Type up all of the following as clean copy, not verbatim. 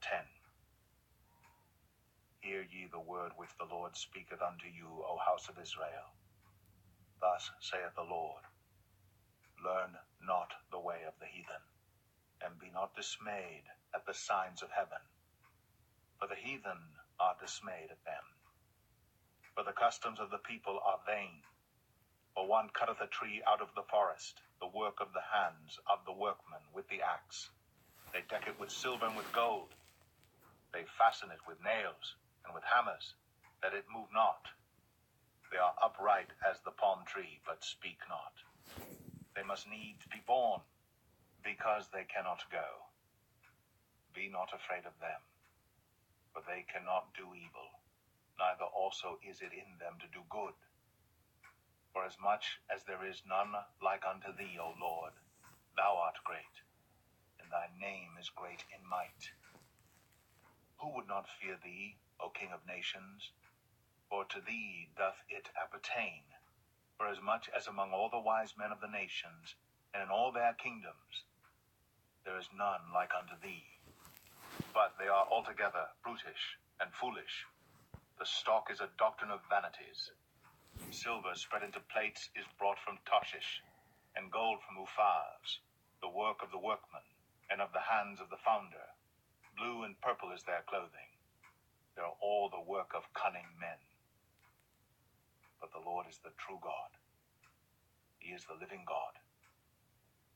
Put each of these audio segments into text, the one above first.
10. Hear ye the word which the Lord speaketh unto you, O house of Israel. Thus saith the Lord, Learn not the way of the heathen, and be not dismayed at the signs of heaven. For the heathen are dismayed at them. For the customs of the people are vain. For one cutteth a tree out of the forest, the work of the hands of the workman with the axe. They deck it with silver and with gold. They fasten it with nails and with hammers, that it move not. They are upright as the palm tree, but speak not. They must needs be born, because they cannot go. Be not afraid of them, for they cannot do evil, neither also is it in them to do good. For as much as there is none like unto thee, O Lord, thou art great, and thy name is great in might. Who would not fear thee, O King of nations? For to thee doth it appertain. For as much as among all the wise men of the nations, and in all their kingdoms, there is none like unto thee. But they are altogether brutish and foolish. The stock is a doctrine of vanities. Silver spread into plates is brought from Tarshish, and gold from Uphaz, the work of the workman, and of the hands of the founder. Blue and purple is their clothing. They are all the work of cunning men. But the Lord is the true God. He is the living God,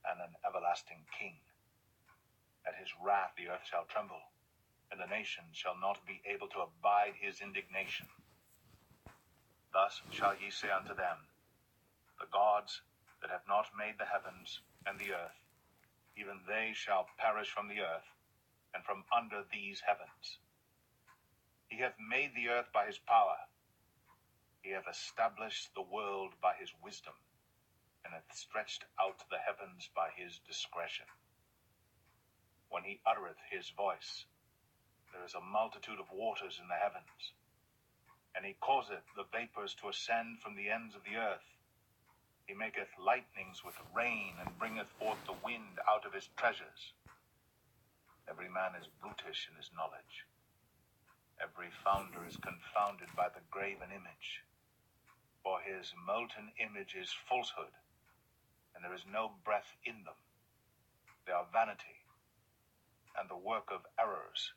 and an everlasting King. At his wrath the earth shall tremble, and the nations shall not be able to abide his indignation. Thus shall ye say unto them, The gods that have not made the heavens and the earth, even they shall perish from the earth, and from under these heavens. He hath made the earth by his power. He hath established the world by his wisdom, and hath stretched out the heavens by his discretion. When he uttereth his voice, there is a multitude of waters in the heavens. And he causeth the vapors to ascend from the ends of the earth. He maketh lightnings with rain, and bringeth forth the wind out of his treasures. Every man is brutish in his knowledge. Every founder is confounded by the graven image. For his molten image is falsehood, and there is no breath in them. They are vanity, and the work of errors.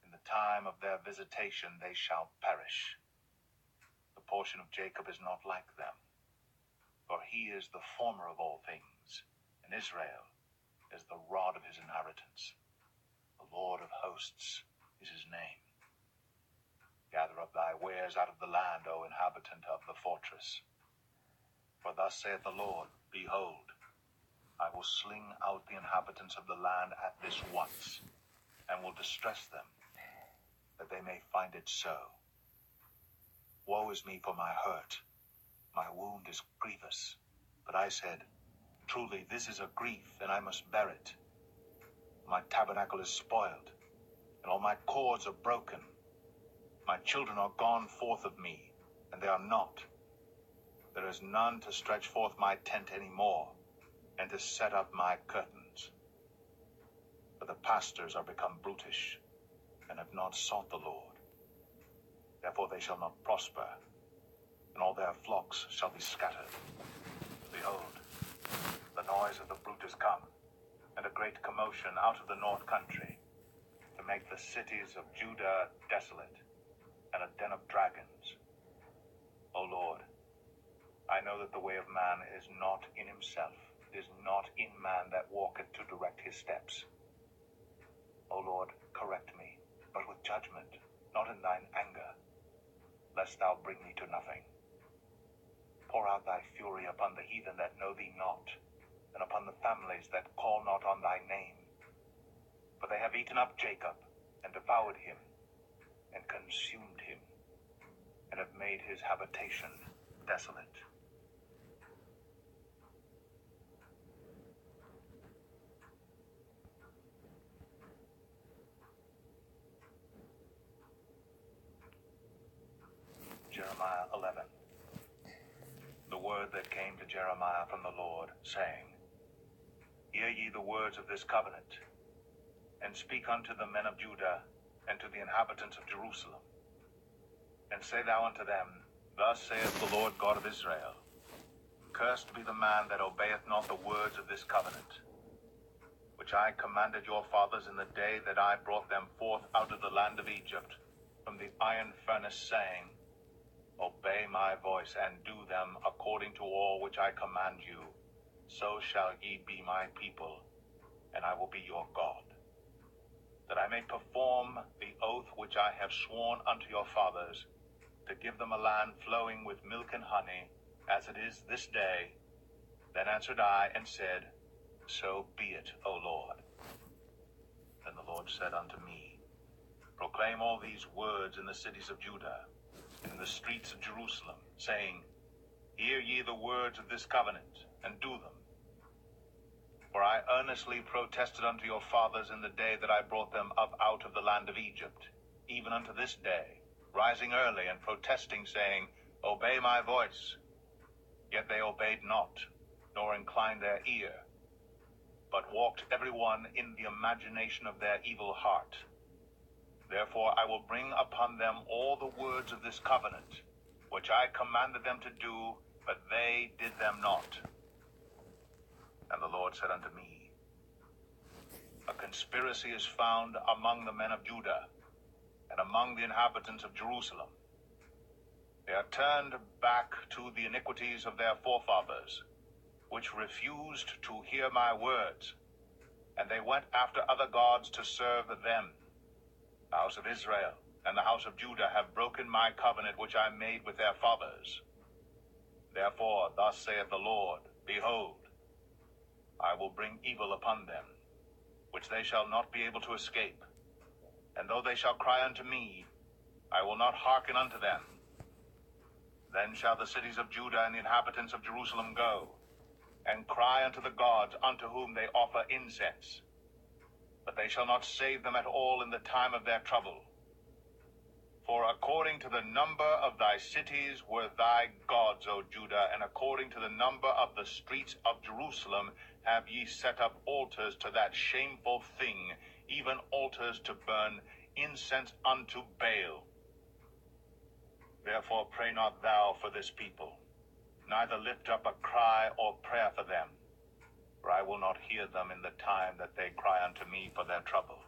In the time of their visitation they shall perish. The portion of Jacob is not like them, for he is the former of all things, and Israel is the rod of his inheritance. The Lord of hosts is his name. Gather up thy wares out of the land, O inhabitant of the fortress. For thus saith the Lord, Behold, I will sling out the inhabitants of the land at this once, and will distress them, that they may find it so. Woe is me for my hurt, my wound is grievous. But I said, Truly this is a grief, and I must bear it. My tabernacle is spoiled, and all my cords are broken. My children are gone forth of me, and they are not. There is none to stretch forth my tent any more, and to set up my curtains. For the pastors are become brutish, and have not sought the Lord. Therefore they shall not prosper, and all their flocks shall be scattered. Behold, the noise of the brute is come, and a great commotion out of the north country, to make the cities of Judah desolate, and a den of dragons. O Lord, I know that the way of man is not in himself. It is not in man that walketh to direct his steps. O Lord, correct me, but with judgment, not in thine anger, lest thou bring me to nothing. Pour out thy fury upon the heathen that know thee not, and upon the families that call not on thy name. For they have eaten up Jacob, and devoured him, and consumed him, and have made his habitation desolate. Jeremiah 11. The word that came to Jeremiah from the Lord, saying, Hear ye the words of this covenant, and speak unto the men of Judah and to the inhabitants of Jerusalem. And say thou unto them, Thus saith the Lord God of Israel, Cursed be the man that obeyeth not the words of this covenant, which I commanded your fathers in the day that I brought them forth out of the land of Egypt, from the iron furnace, saying, Obey my voice, and do them according to all which I command you. So shall ye be my people, and I will be your God. That I may perform the oath which I have sworn unto your fathers, to give them a land flowing with milk and honey, as it is this day. Then answered I and said, So be it, O Lord. Then the Lord said unto me, Proclaim all these words in the cities of Judah, and in the streets of Jerusalem, saying, Hear ye the words of this covenant, and do them. For I earnestly protested unto your fathers in the day that I brought them up out of the land of Egypt, even unto this day, rising early and protesting, saying, Obey my voice. Yet they obeyed not, nor inclined their ear, but walked every one in the imagination of their evil heart. Therefore I will bring upon them all the words of this covenant, which I commanded them to do, but they did them not. And the Lord said unto me, A conspiracy is found among the men of Judah, and among the inhabitants of Jerusalem. They are turned back to the iniquities of their forefathers, which refused to hear my words, and they went after other gods to serve them. The house of Israel and the house of Judah have broken my covenant which I made with their fathers. Therefore thus saith the Lord, Behold, I will bring evil upon them, which they shall not be able to escape. And though they shall cry unto me, I will not hearken unto them. Then shall the cities of Judah and the inhabitants of Jerusalem go, and cry unto the gods unto whom they offer incense. But they shall not save them at all in the time of their trouble. For according to the number of thy cities were thy gods, O Judah, and according to the number of the streets of Jerusalem have ye set up altars to that shameful thing, even altars to burn incense unto Baal. Therefore pray not thou for this people, neither lift up a cry or prayer for them, for I will not hear them in the time that they cry unto me for their trouble.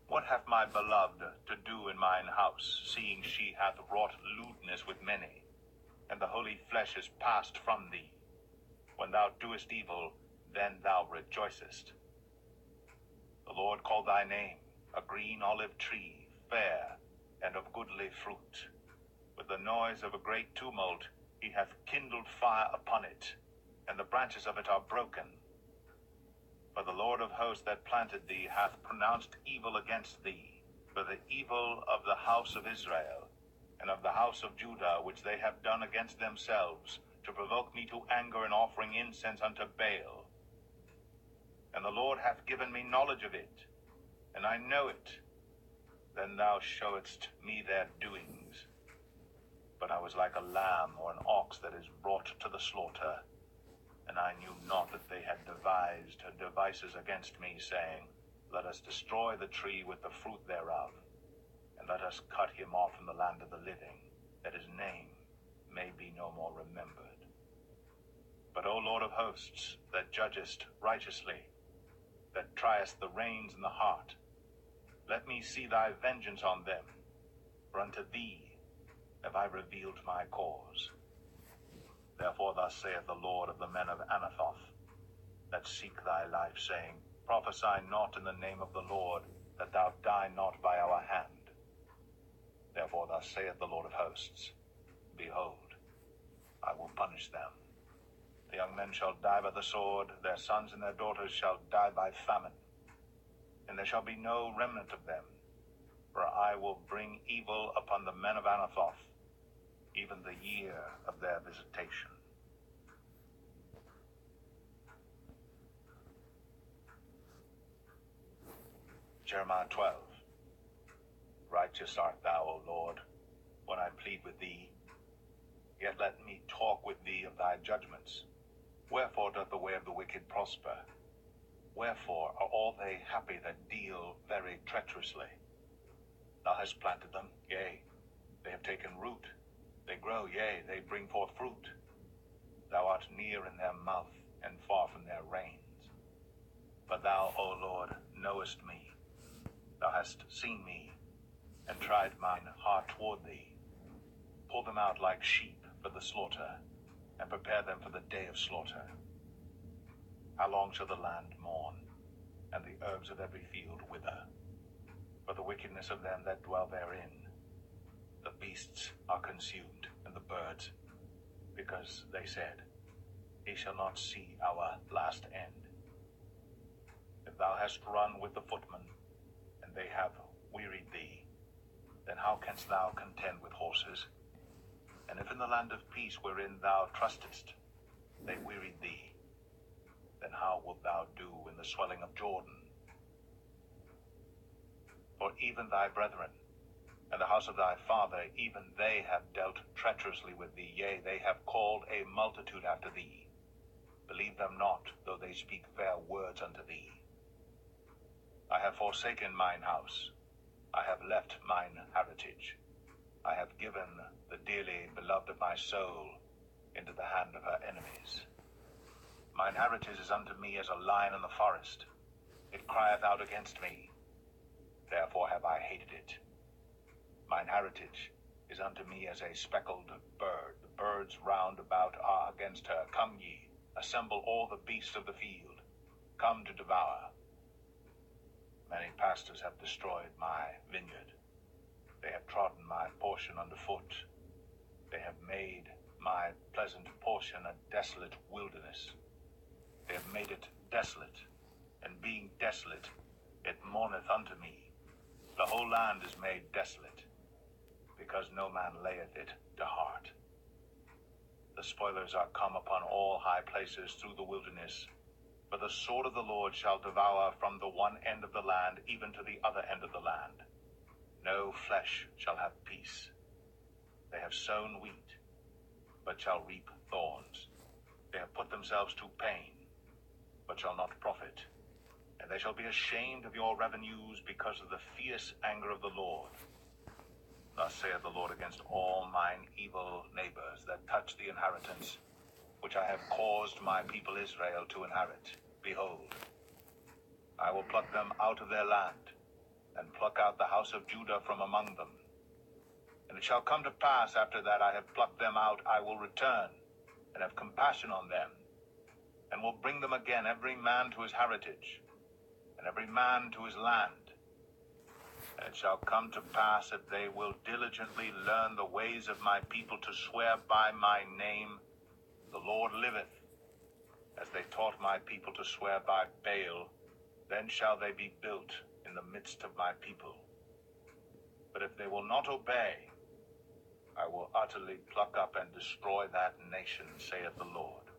What hath my beloved to do in mine house, seeing she hath wrought lewdness with many, and the holy flesh is passed from thee? When thou doest evil, then thou rejoicest. The Lord called thy name, a green olive tree, fair, and of goodly fruit. With the noise of a great tumult he hath kindled fire upon it, and the branches of it are broken. For the Lord of hosts that planted thee hath pronounced evil against thee, for the evil of the house of Israel, and of the house of Judah, which they have done against themselves, to provoke me to anger in offering incense unto Baal. And the Lord hath given me knowledge of it, and I know it. Then thou showedst me their doings. But I was like a lamb or an ox that is brought to the slaughter, and I knew not that they had devised devices against me, saying, Let us destroy the tree with the fruit thereof, and let us cut him off from the land of the living, that his name may be no more remembered. But, O Lord of hosts, that judgest righteously, that triest the reins and the heart, let me see thy vengeance on them, for unto thee have I revealed my cause. Therefore thus saith the Lord of the men of Anathoth, that seek thy life, saying, Prophesy not in the name of the Lord, that thou die not by our hand. Therefore thus saith the Lord of hosts, Behold, I will punish them. The young men shall die by the sword, their sons and their daughters shall die by famine, and there shall be no remnant of them. For I will bring evil upon the men of Anathoth, even the year of their visitation. Jeremiah 12. Righteous art thou, O Lord, when I plead with thee. Yet let me talk with thee of thy judgments. Wherefore doth the way of the wicked prosper? Wherefore are all they happy that deal very treacherously? Thou hast planted them, yea, they have taken root. They grow, yea, they bring forth fruit. Thou art near in their mouth, and far from their reins. But thou, O Lord, knowest me. Thou hast seen me, and tried mine heart toward thee. Pull them out like sheep for the slaughter, and prepare them for the day of slaughter. How long shall the land mourn, and the herbs of every field wither? For the wickedness of them that dwell therein. The beasts are consumed, and the birds, because they said, He shall not see our last end. If thou hast run with the footmen, and they have wearied thee, then how canst thou contend with horses? And if in the land of peace wherein thou trustest, they wearied thee, then how wilt thou do in the swelling of Jordan? For even thy brethren, and the house of thy father, even they have dealt treacherously with thee, yea, they have called a multitude after thee. Believe them not, though they speak fair words unto thee. I have forsaken mine house, I have left mine heritage. I have given the dearly beloved of my soul into the hand of her enemies. Mine heritage is unto me as a lion in the forest. It crieth out against me. Therefore have I hated it. Mine heritage is unto me as a speckled bird. The birds round about are against her. Come ye, assemble all the beasts of the field. Come to devour. Many pastors have destroyed my vineyard. They have trodden my portion underfoot. They have made my pleasant portion a desolate wilderness. They have made it desolate, and being desolate, it mourneth unto me. The whole land is made desolate, because no man layeth it to heart. The spoilers are come upon all high places through the wilderness, for the sword of the Lord shall devour from the one end of the land even to the other end of the land. No flesh shall have peace. They have sown wheat, but shall reap thorns. They have put themselves to pain, but shall not profit. And they shall be ashamed of your revenues because of the fierce anger of the Lord. Thus saith the Lord against all mine evil neighbors that touch the inheritance, which I have caused my people Israel to inherit. Behold, I will pluck them out of their land, and pluck out the house of Judah from among them. And it shall come to pass, after that I have plucked them out, I will return, and have compassion on them, and will bring them again, every man to his heritage, and every man to his land. And it shall come to pass, if they will diligently learn the ways of my people, to swear by my name, the Lord liveth, as they taught my people to swear by Baal, then shall they be built in the midst of my people. But if they will not obey, I will utterly pluck up and destroy that nation, saith the Lord.